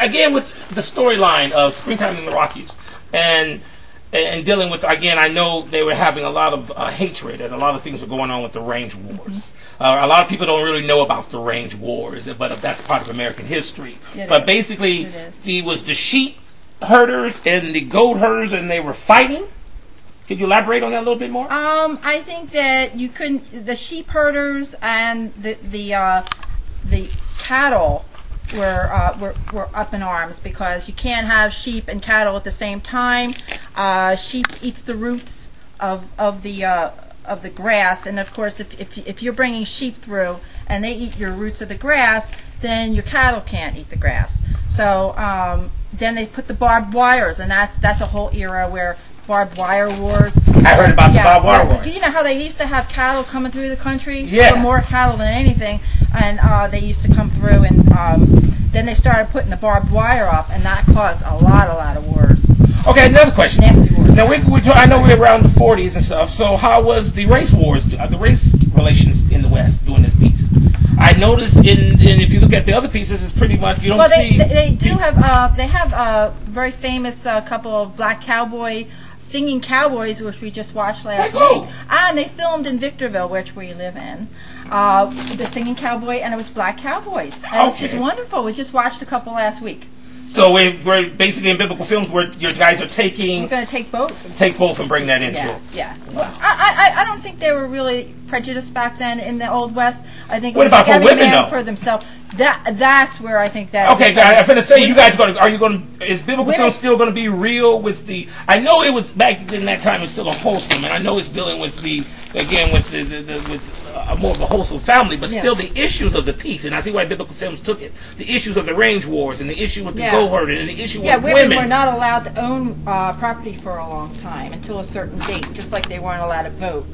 again with the storyline of Springtime in the Rockies, and dealing with, again, I know they were having a lot of hatred, and a lot of things were going on with the range wars. A lot of people don't really know about the range wars, but that's part of American history. But basically, it was the sheep herders and the goat herders, and they were fighting. Could you elaborate on that a little bit more? I think that you couldn't. The sheep herders and the cattle were up in arms, because you can't have sheep and cattle at the same time. Sheep eats the roots of the grass, and of course, if you're bringing sheep through and they eat your roots of the grass, then your cattle can't eat the grass. So then they put the barbed wires, and that's a whole era where barbed wire wars. I heard about the barbed wire wars. You know how they used to have cattle coming through the country? Yes. More cattle than anything, and they used to come through, and then they started putting the barbed wire up, and that caused a lot of wars. Okay, another question. Nasty wars. Now I know we're around the 40s and stuff. So how was the race wars, the race relations in the West during this piece? I noticed if you look at the other pieces, it's pretty much you don't see. They do have they have a very famous couple of black singing cowboys, which we just watched last week, and they filmed in Victorville, which we live in. The singing cowboy, and it was black cowboys. And it was just wonderful. We just watched a couple last week. So we're basically in biblical films where your guys are taking. We're going to take both. Take both and bring that into it. Yeah. Wow. I don't think they were really prejudiced back then in the Old West. I think what it was about like for every women man though? for themselves. That's where I think that. Okay, I'm going to say, you guys are you going? Is biblical film still going to be real with the? I know it was back in that time. It's still a wholesome, and I know it's dealing with with more of a wholesome family, but still the issues of the piece. And I see why biblical films took it. The issues of the range wars, and the issue with the goat herding, and the issue with women. Women were not allowed to own property for a long time until a certain date, just like they weren't allowed to vote.